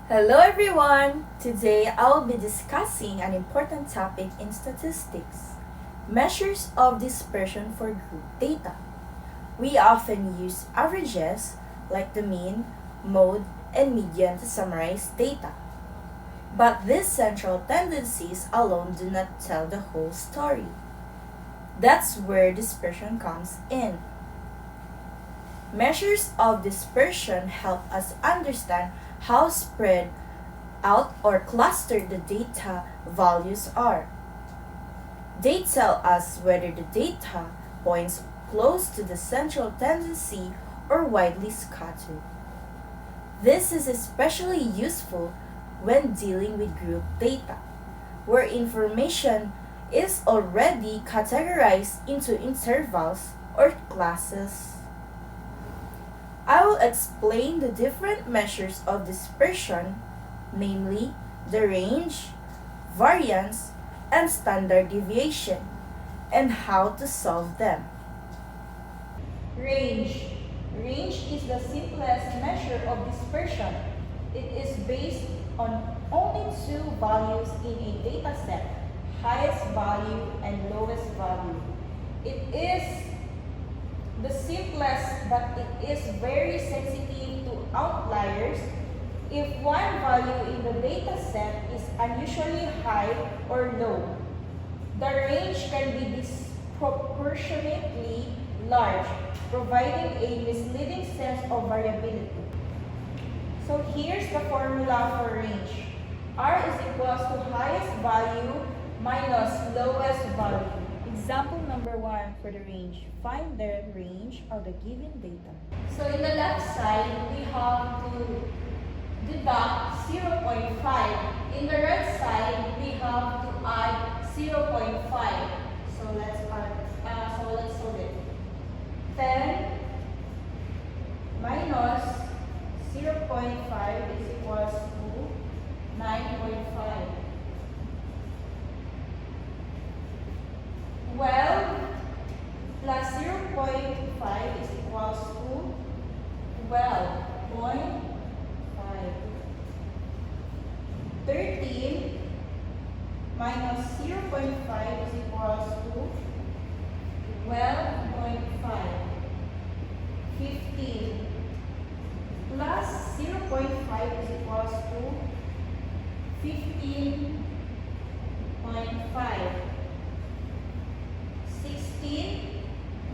Hello everyone! Today I will be discussing an important topic in statistics, measures of dispersion for group data. We often use averages like the mean, mode, and median to summarize data. But these central tendencies alone do not tell the whole story. That's where dispersion comes in. Measures of dispersion help us understand how spread out or clustered the data values are. They tell us whether the data points close to the central tendency or widely scattered. This is especially useful when dealing with group data, where information is already categorized into intervals or classes. I will explain the different measures of dispersion, namely the range, variance, and standard deviation, and how to solve them. Range. Range is the simplest measure of dispersion. It is based on only two values in a data set, highest value and lowest value. It is the simplest, but it is very sensitive to outliers. If one value in the data set is unusually high or low, the range can be disproportionately large, providing a misleading sense of variability. So here's the formula for range. R is equals to highest value minus lowest value. Example number 1 for the range. Find the range of the given data. So in the left side, we have to deduct 0.5. In the right side, we have to add 0.5. So let's solve it. 10 minus 0.5 is equals to 9.5. 12 plus 0.5 is equals to 12.5. 13 minus 0.5 is equals to 12.5. 15 plus 0.5 is equals to 15.5. 16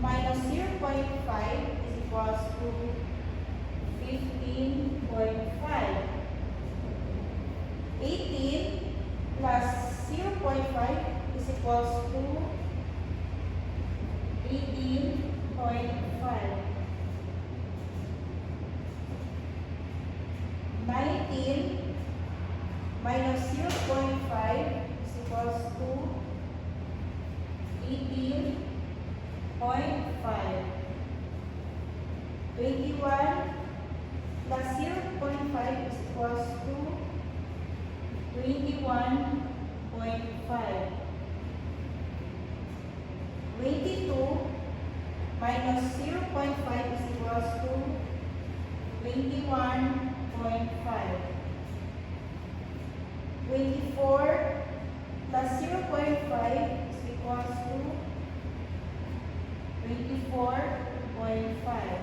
minus 0.5 is equals to 15.5. 18 plus 0.5 is equals to 18.5. 19 minus 0.5 is equals to 18.5. 21 plus 0.5 is equals to 21.5. 22 minus 0.5 is equals to 21.5. 24 plus 0.5 is equals to 24.5.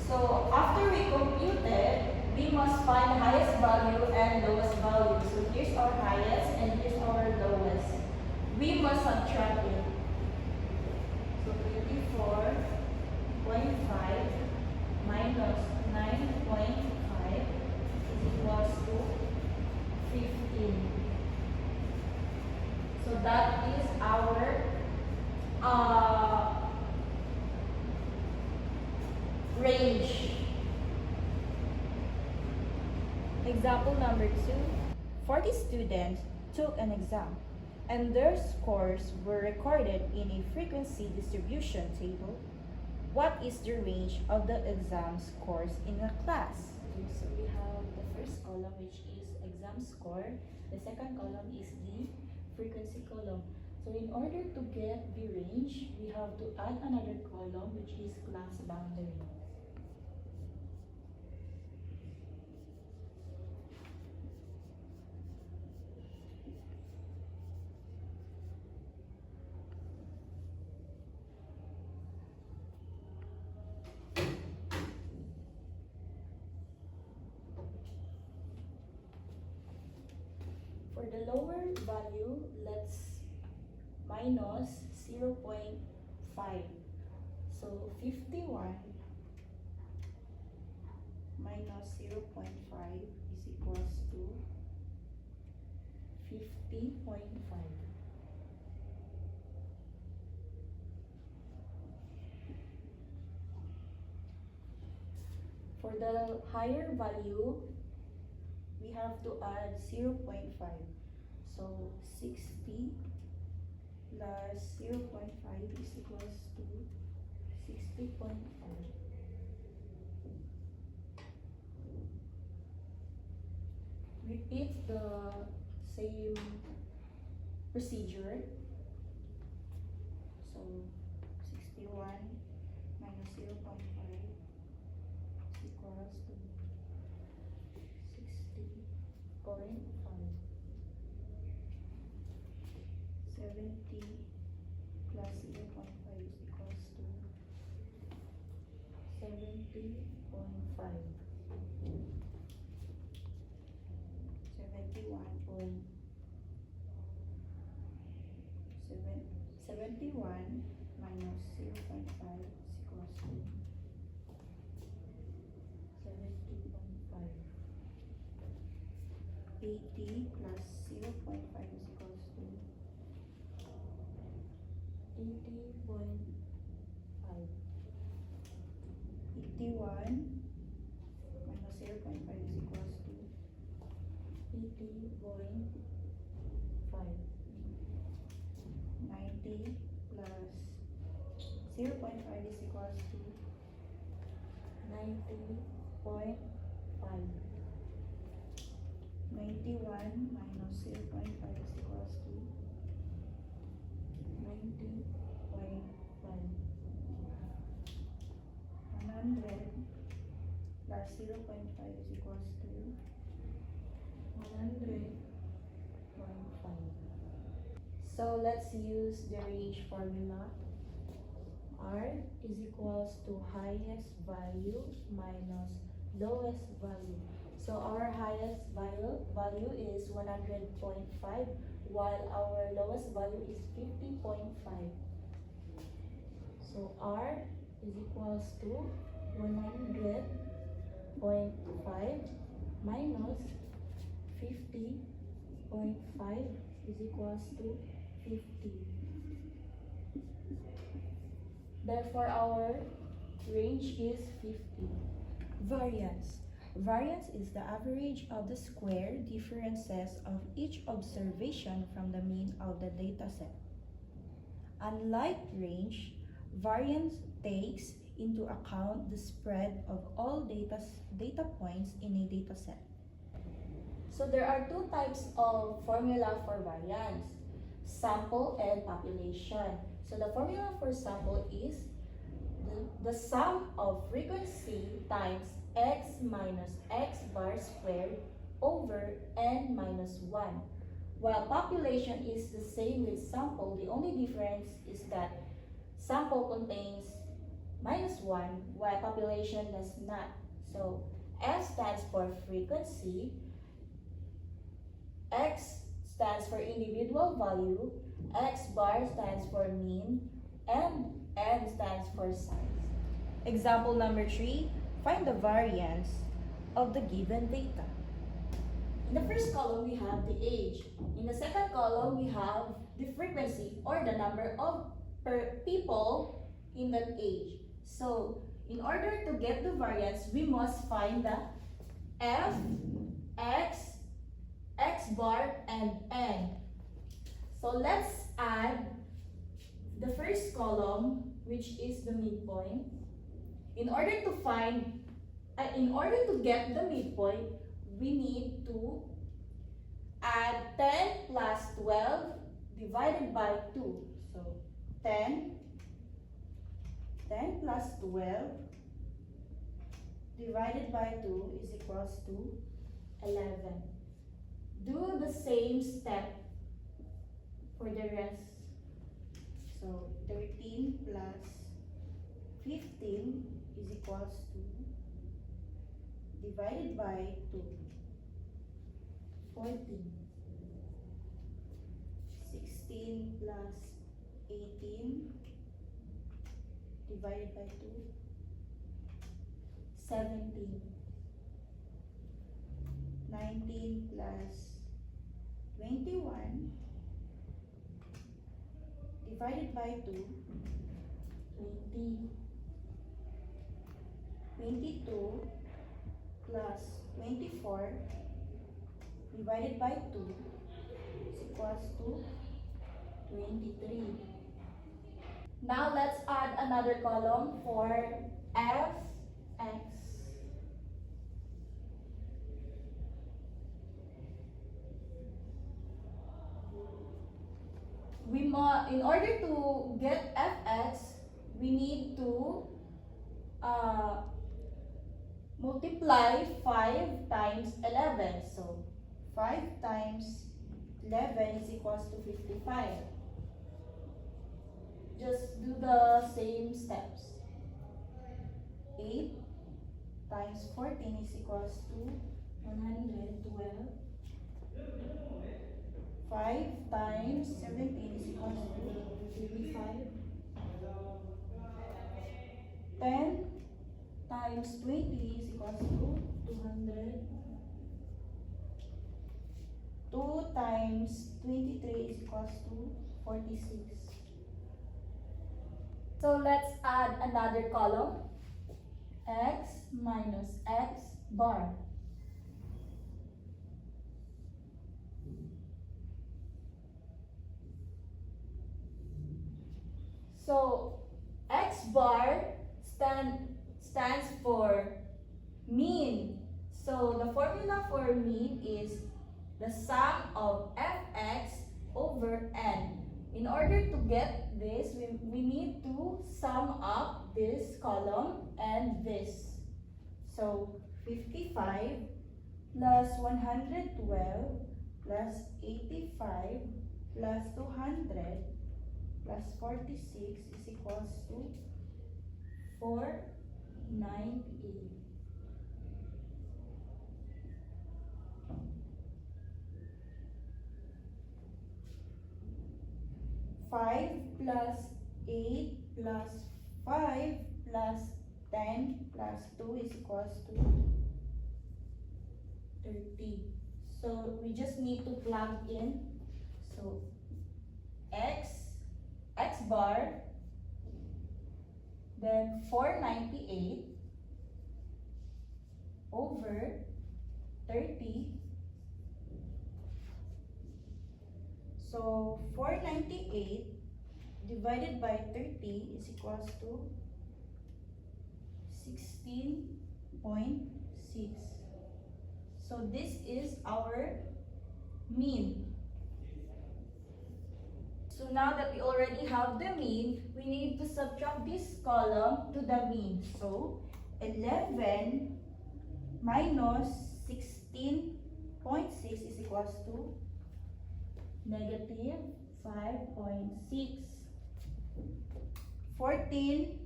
So after we computed, we must find highest value and lowest value. So here's our highest and here's our lowest. We must subtract it. So 24.5 minus 9.5 is equals to 15. So that is our range. Example number 2. 40 students took an exam and their scores were recorded in a frequency distribution table. What is the range of the exam scores in a class? So we have the first column, which is exam score. The second column is the frequency column. So in order to get the range, we have to add another column, which is class boundary. the lower value, let's minus 0.5. So 51 minus 0.5 is equals to 50.5. For the higher value, we have to add 0.5. So 60 plus 0.5 is equals to 60.5. Repeat the same procedure. So 61 minus 0.5 is equals to 60.5. 70 plus 0.5 is equals to 70.5. 71 minus 0.5 is equals to 70.5. 80 plus 0.5 is equals to 80.5. 81 minus 0.5 is equals to 80.5. 90 plus 0.5 is equals to 90.5. 91 minus 0.5 is equals to 90.5. 100 plus 0.5 is equals to 100.5. So let's use the range formula. R is equals to highest value minus lowest value. So our highest value is 100.5, while our lowest value is 50.5. So R is equals to 100.5 minus 50.5 is equals to 50. Therefore, our range is 50. Variance. Variance is the average of the square differences of each observation from the mean of the dataset. Unlike range, variance takes into account the spread of all data points in a dataset. So there are two types of formula for variance: sample and population. So the formula for sample is the sum of frequency times x minus x bar squared over n minus 1. While population is the same with sample, the only difference is that sample contains minus 1 while population does not. So F stands for frequency, X stands for individual value, X bar stands for mean, and N stands for size. Example number 3, find the variance of the given data. In the first column, we have the age. In the second column, we have the frequency or the number of people in that age. So, in order to get the variance, we must find the F, X, X bar, and N. So, let's add the first column, which is the midpoint. In order to get the midpoint, we need to add 10 plus 12 divided by 2. So 10 plus 12 divided by 2 is equals to 11. Do the same step for the rest. So 13 plus 15 is equals to divided by 2. 14. 16 plus 18 divided by 2, 17. 19 plus 21 divided by 2, 20. 22 plus 24 divided by 2 is equals to 23. Now let's add another column for fx. In order to get fx, we need to multiply 5 times 11. So 5 times 11 is equals to 55. Just do the same steps. 8 times 14 is equals to 112. 5 times 17 is equals to 85. 10 times 20 is equals to 200. 2 times 23 is equals to 46. So let's add another column, x minus x bar. So x bar stands for mean. So the formula for mean is the sum of fx over n. In order to get this, we need to sum up this column and this. So 55 plus 112 plus 85 plus 200 plus 46 is equals to 498. 5 plus 8 plus 5 plus 10 plus 2 is equals to 30. So we just need to plug in. So x bar, then 498 over 30. So 498 divided by 30 is equals to 16.6. So this is our mean. So now that we already have the mean, we need to subtract this column to the mean. So 11 minus 16.6 is equals to negative 5.6. 14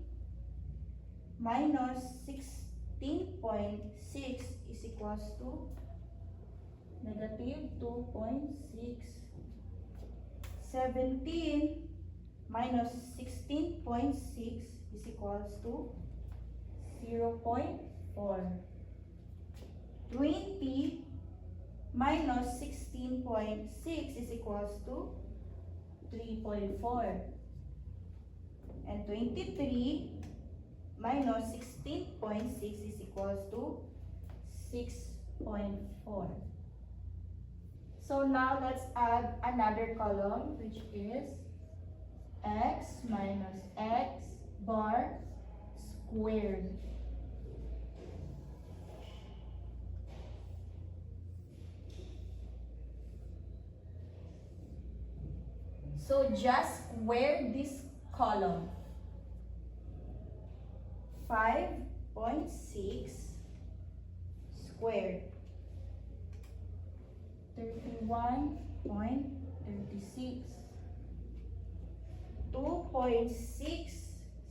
minus 16.6 is equals to negative 2.6. 17 minus 16.6 is equals to 0.4. 20 minus 16.6 is equals to 3.4. And 23 minus 16.6 is equals to 6.4. So now let's add another column, which is x minus x bar squared. So just square this column. 5.6 squared. 31.36. 2.6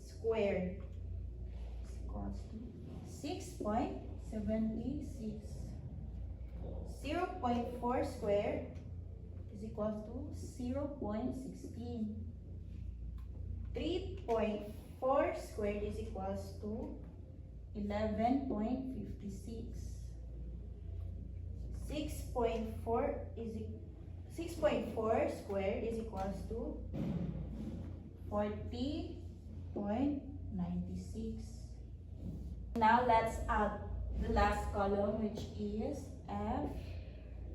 squared is equals to 6.76. 0.4 squared is is equal to 0.16. 3.4 squared is equals to 11.56. 6.4 squared is equals to 40.96. Now let's add the last column, which is f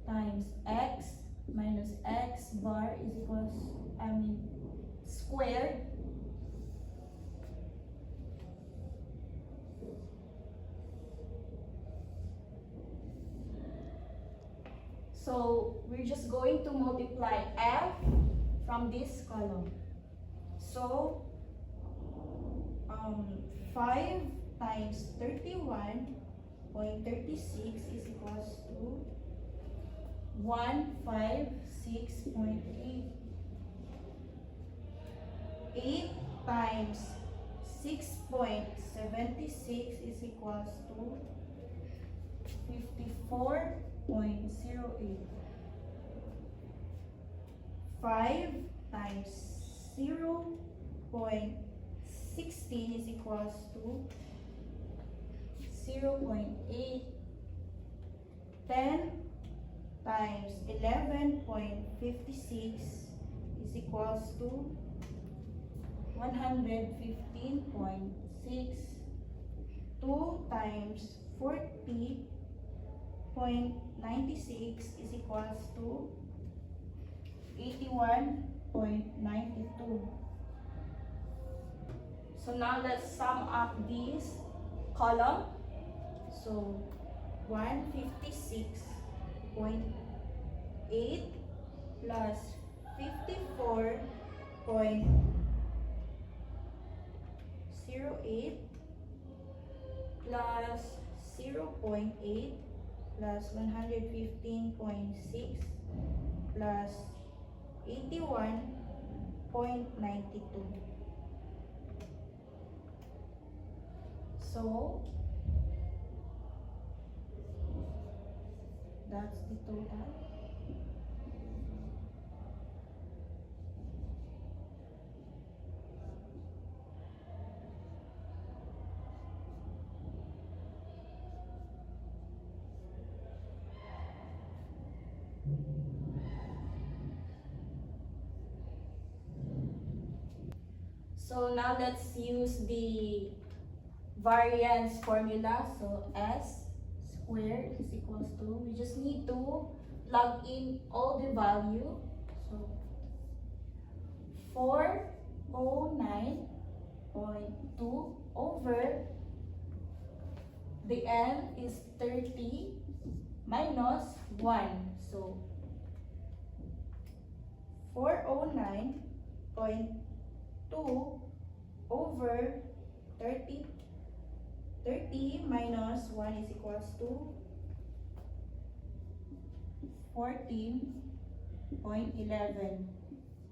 times x minus x bar is equals, squared. So we're just going to multiply f from this column. So 5 times 31.36 is equals to 156.8. 8 times 6.76 is equals to 54.08. 5 times 0.16 is equals to 0.8. 10 times 11.56 is equals to 115.6. 2 times 40.96 is equals to 81.92. So now let's sum up this column. so 156.8 plus 54.08 plus 0.8 plus 115.6 plus 81.92. So that's the total. So now let's use the variance formula. So s squared is equals to, we just need to plug in all the value. So 409.2 over the n is 30 minus 1. So 409.2 over 30 minus 1 is equals to 14.11.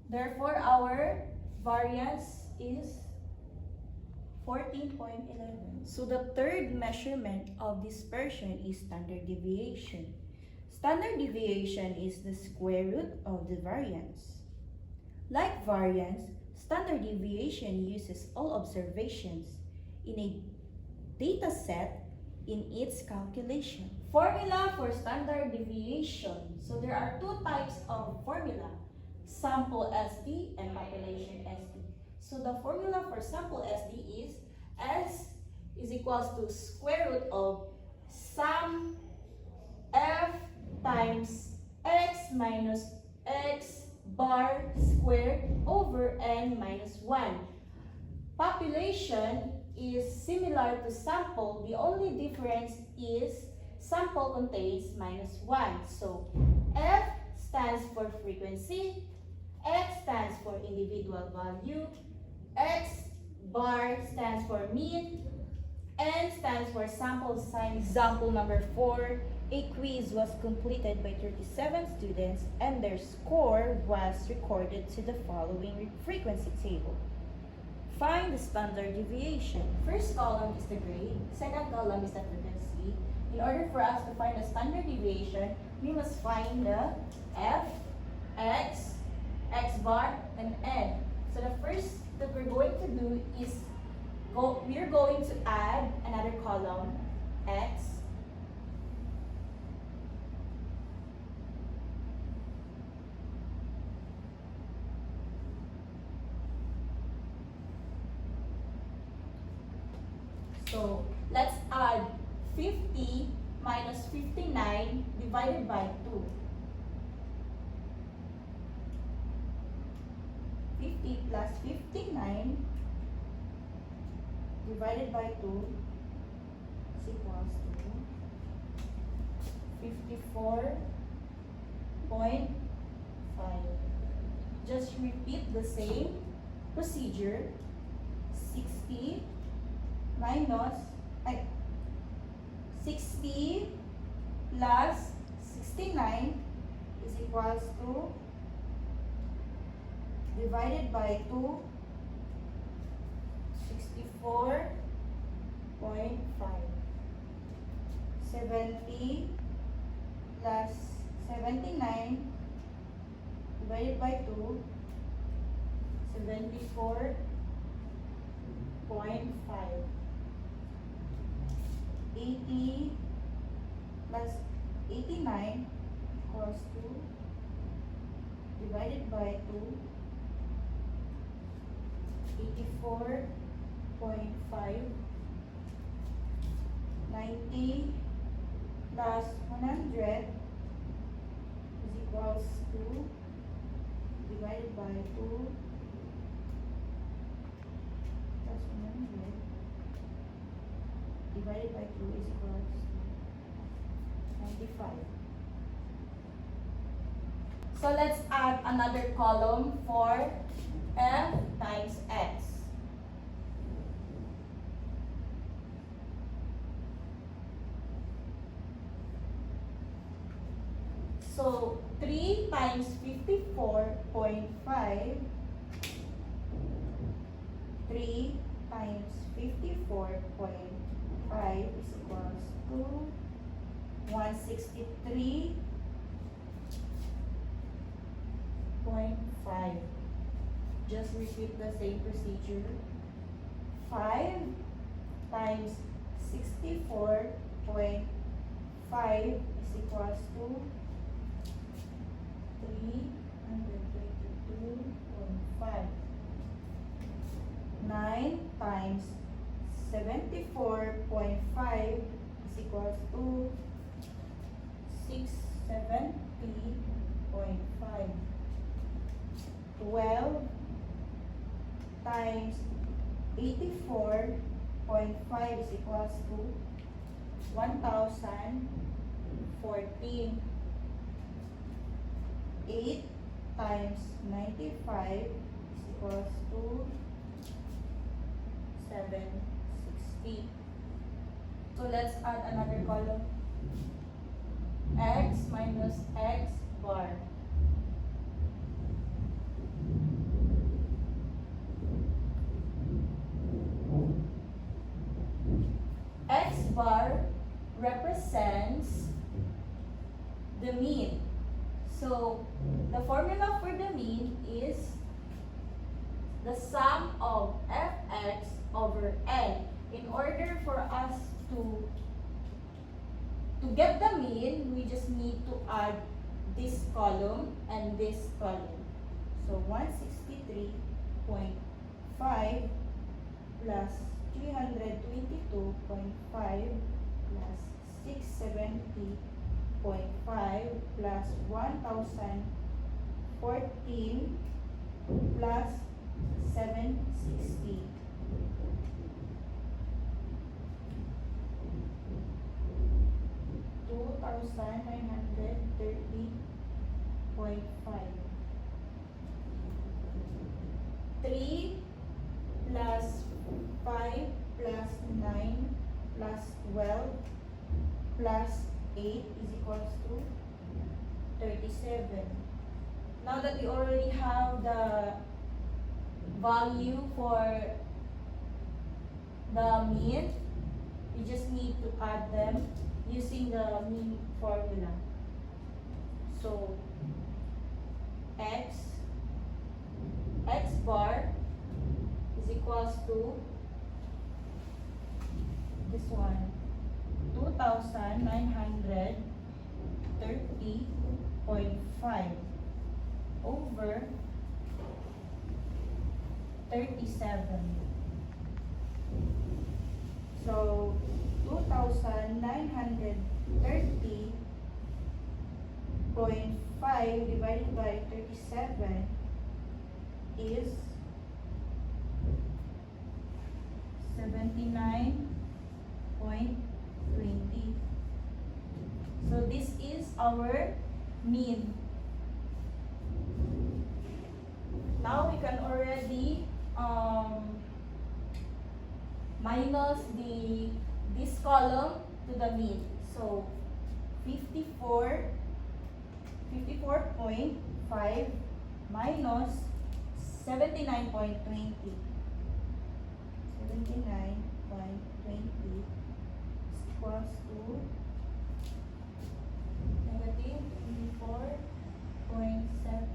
Therefore, our variance is 14.11. So the third measurement of dispersion is standard deviation. Standard deviation is the square root of the variance. Like variance, standard deviation uses all observations in a data set in its calculation. Formula for standard deviation. So there are two types of formula, sample SD and population SD. So the formula for sample SD is S is equals to square root of sum F times X minus X bar squared over N minus 1. Population is similar to sample. The only difference is sample contains minus 1. So F stands for frequency, X stands for individual value, X bar stands for mean, N stands for sample size. Example number 4, a quiz was completed by 37 students and their score was recorded to the following frequency table. Find the standard deviation. First column is the grade, second column is the frequency. In order for us to find the standard deviation, we must find the F, x, x bar, and n. So the first that we're going to do is we're going to add another column, x, so let's add 50 minus 59 divided by 2. 50 plus 59 divided by 2 is equals to 54.5. Just repeat the same procedure. 60 minus 60 plus 69 is equals to divided by 2, 64.5. 70 plus 79 divided by 2, 74.5. 80 plus 89 equals to divided by 2, 84.5. 90 plus 100 is equals to divided by 2 plus 100 divided by 2 is equals to 95. So let's add another column for f times x. So 3 times 54.5, 3 times 54.5 is equals to 163.5. Just repeat the same procedure. 5 times 64.5 is equals to 322.5. 9 times 74.5 is equals to 670.5. 12 times 84.5 is equals to 1014. 8 times 95 is equals to 760. So let's add another column. X minus x bar. X bar represents the mean. So the formula for the mean is the sum of fx over n. In order for us to get the mean, we just need to add this column and this column. So 163.5 plus 322.5 plus 670.5 plus 1014 plus 760. 2,930.5. 3 plus 5 plus 9 plus 12 plus 8 is equals to 37. Now that we already have the value for the mean, we just need to add them using the mean formula. So x bar is equals to this one, 2,930.5 over 37. So 2,930.5 divided by 37 is 79.20. So this is our mean. Now we can already minus this column to the mean. So 54.5 minus 79.20. 79.20 is equals to negative 54.7.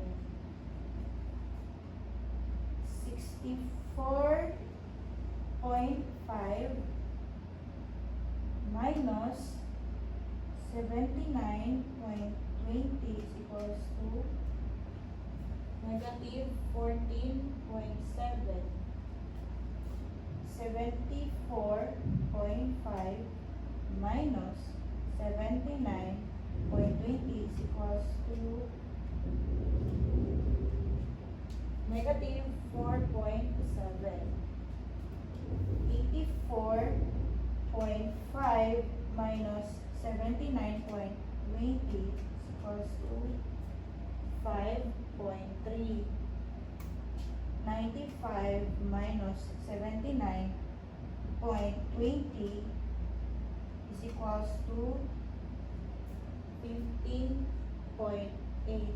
64.5 minus 79.20 is equals to negative 14.7. 74.5 minus 79.20 is equals to negative 4.7. 84.5 minus 79.20 is equals to 5.3. 95 minus 79.20 is equals to 15.8.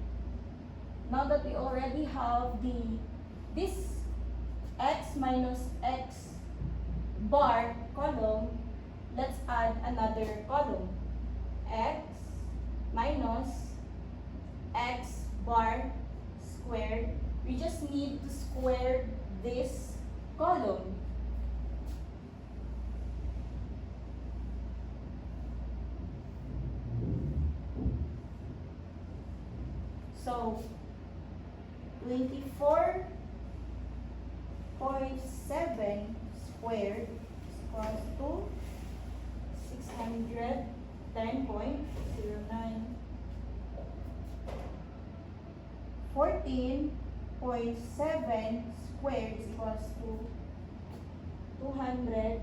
Now that we already have this x minus x bar column, let's add another column. X minus x bar squared. We just need to square this column. So 24.7 squared is equals to 610.09. 14.7 squared is equals to 216.09.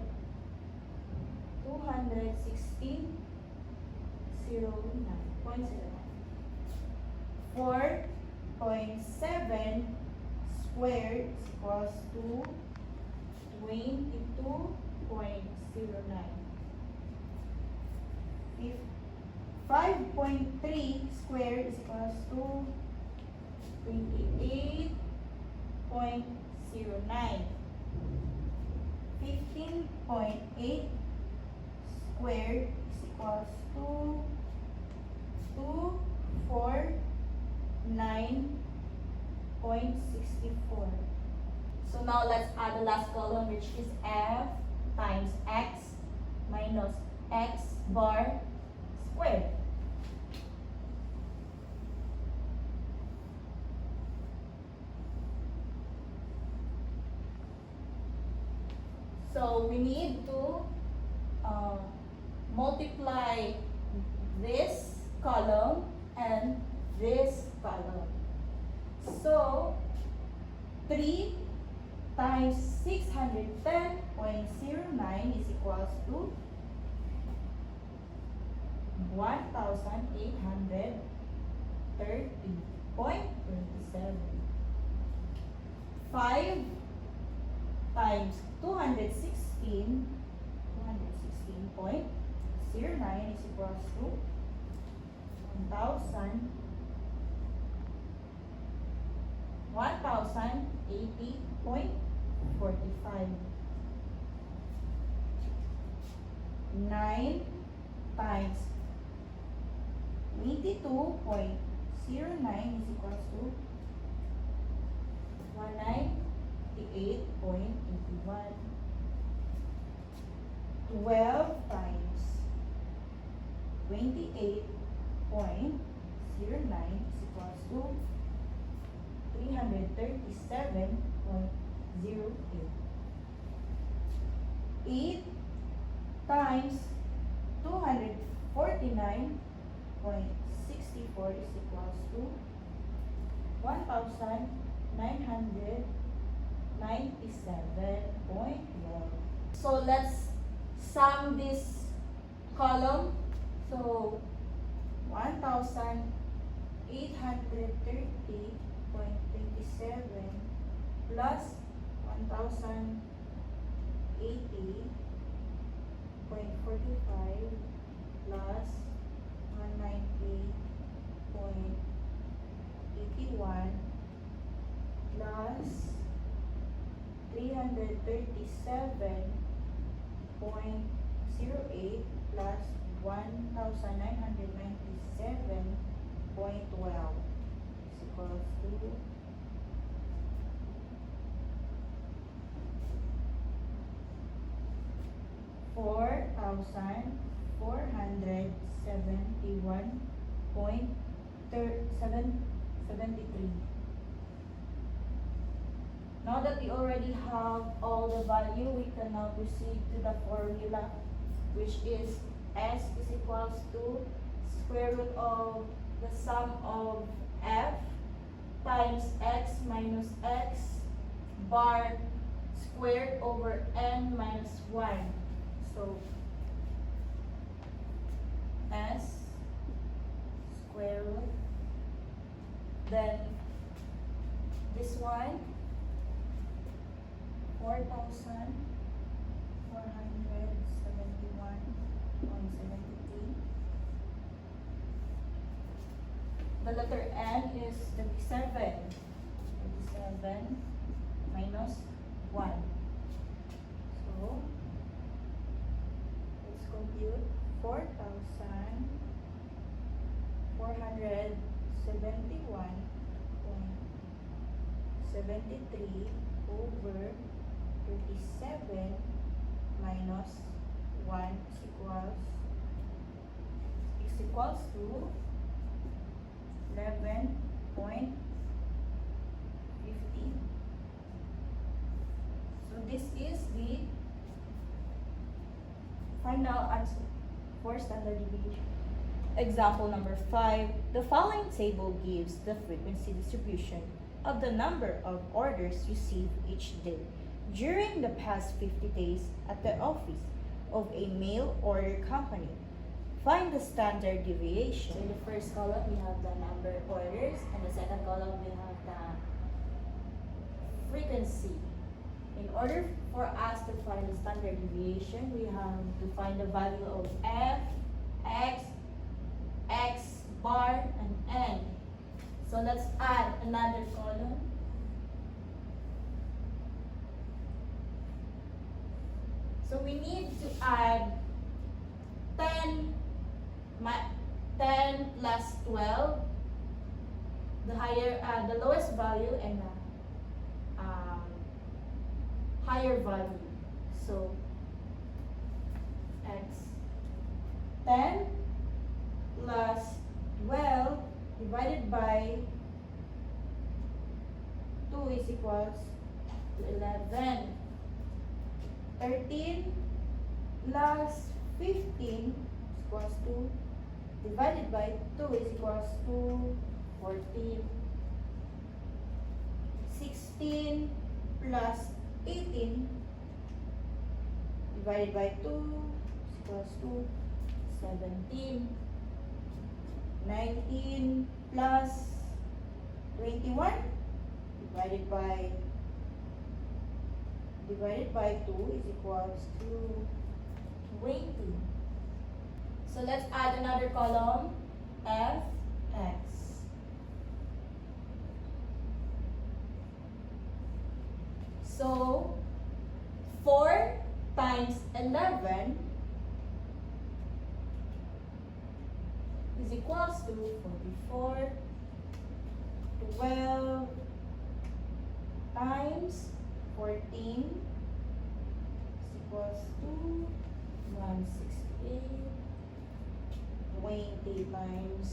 4.7 squared is equals to 22.09. 5.3 squared is equals to 28.09. 15.8 squared is equals to 249.64. So now let's add the last column, which is f times x minus x bar squared. So we need to multiply this column and this column. So 3 times 610.09 is equals to 1,830.27. 5 times 216.09 is equals to 1,080.45. 9 times 82.09 is equals to 198.81. 12 times 28.09 is equals to 337.08. 8 times 249.64 is equals to 1,997.12. So let's sum this column. So 1,830.27 plus 1,080.45 plus 190.81 plus 337.08 plus 1,997.12 is equals to 4,471.73. Now that we already have all the value, we can now proceed to the formula, which is S is equals to square root of the sum of F times X minus X bar squared over N minus 1. So S square root, then this one 4,471.73. The letter N is 37. 37 minus 1. So let's compute 4,471.73 over 37 minus 1 is equals to 11.15. So this is the final answer for standard deviation. Example number 5. The following table gives the frequency distribution of the number of orders received each day during the past 50 days at the office of a mail order company. Find the standard deviation. So in the first column, we have the number of orders, and the second column, we have the frequency. In order for us to find the standard deviation, we have to find the value of F, X, X bar, and N. So let's add another column. So we need to add 10 plus 12, the lowest value and the higher value. So X 10 plus 12 divided by 2 is equals to 11. 13 plus 15 is equals to, divided by 2 is equals to 14. 16 plus 18 divided by 2 is equals to 17. 19 plus 21 divided by 2 is equals to 20. So let's add another column, F, X. So 4 times 11 is equals to 44. 12 times 14 is equals to 168. 20 times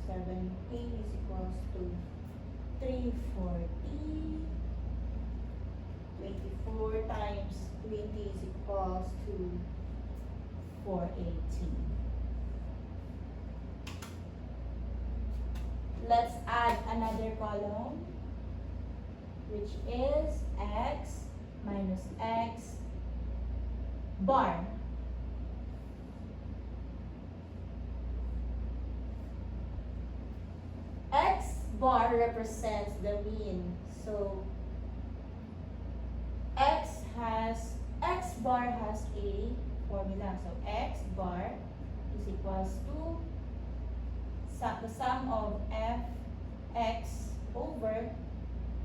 17 is equals to 340. 24 times 20 is equals to 480. Let's add another column, which is x minus x bar. X bar represents the mean. So x bar has a formula. So x bar is equals to the sum of fx over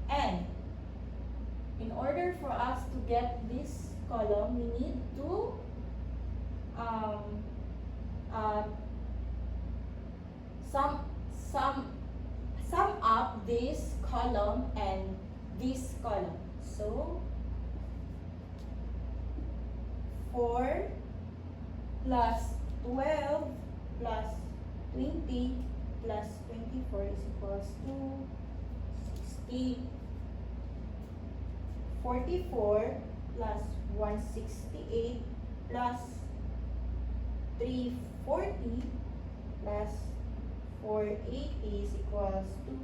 n. In order for us to get this column, we need to sum up this column and this column. So 4 plus 12 plus 20 plus 24 is equals to 60. 44 plus 168 plus 340 plus 480 is equals to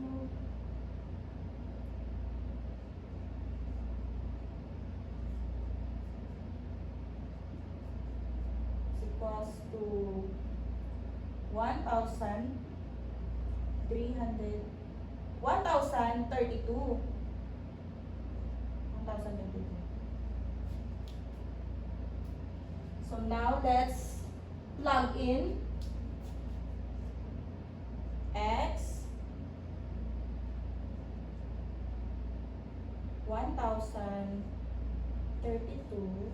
1032. So now let's plug in x 1032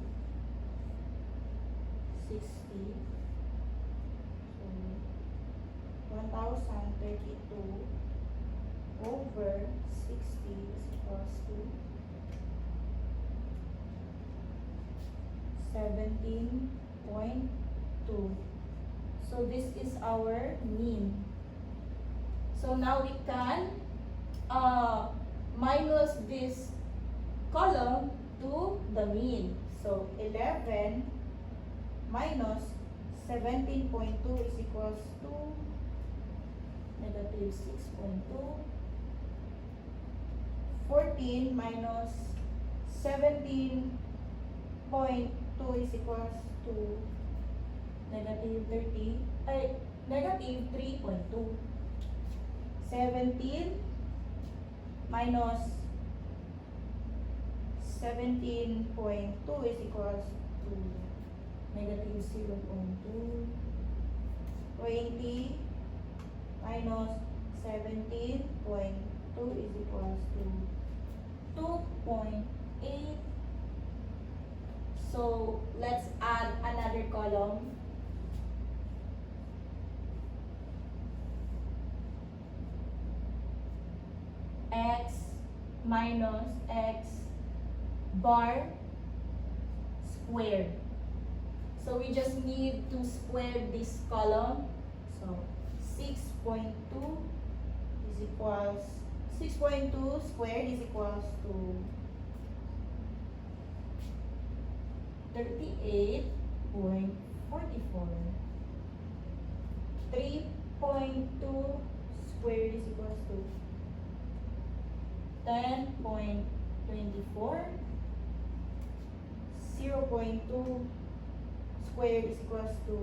60. So 1032 over 60 is equals to 17.2. So this is our mean. So now we can minus this column to the mean. So 11 minus 17.2 is equals to negative 6.2. 14 minus 17.2 is equals to negative 3.2. 17 minus 17.2 is equals to negative 0.2. 20 minus 17.2 is equals to 2.8. So let's add another column. X minus x bar squared. So we just need to square this column. So 6.2 is equals 6.2 squared is equals to 38.44. 3.2 squared is equals to 10.24. 0.2 squared is equals to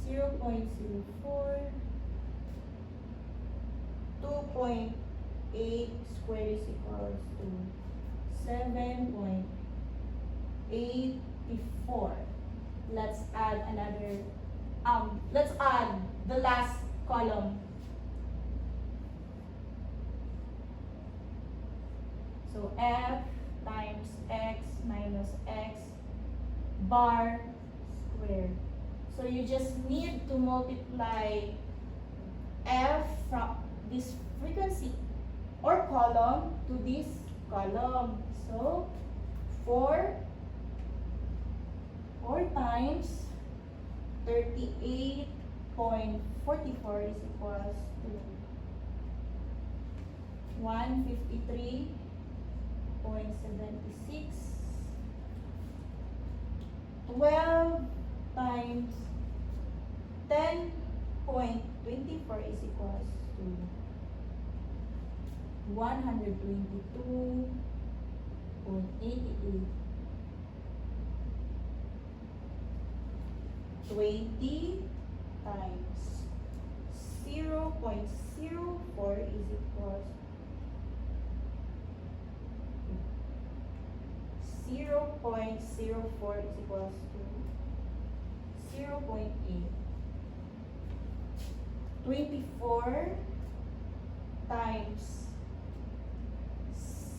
0.04. 2.8 squared is equals to 7.84. Let's add another, let's add the last column. So f times x minus x bar squared. So you just need to multiply f from this frequency or column to this column. So 4 times 38.44 is equals to 153.76. 12 times 10.24 is equals to 122.88. 20 times 0.04 is equals 0.04 is equals to 0.8. 24 times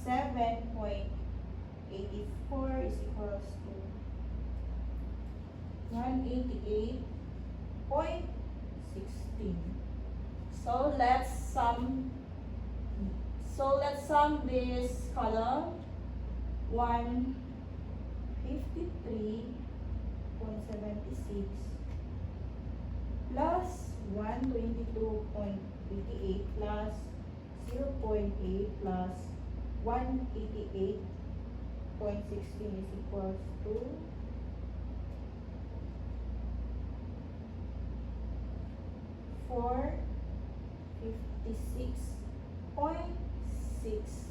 7.84 is equals to 188.16. So let's sum this column. 153.76 plus 122.88 plus 0.8 plus 188.16 is equals to 456.6.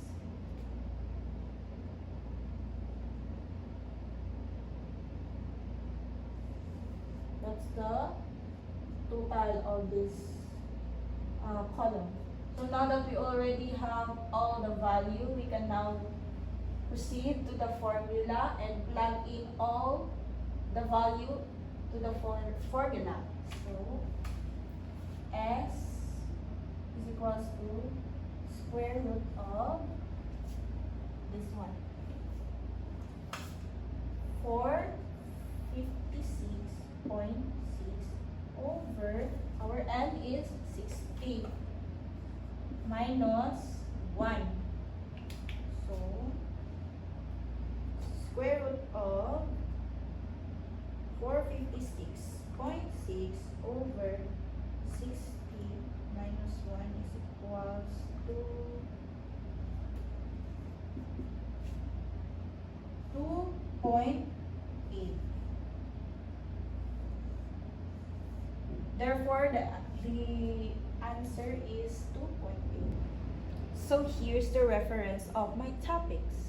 That's the total of this column. So now that we already have all the value, we can now proceed to the formula and plug in all the value to the formula. So S is equals to square root of this one. 456.6 over, our n is 60, minus 1. So, square root of 456.6 over 60 minus 1 is equals to 2.8. Therefore, the answer is 2.8. So here's the reference of my topics.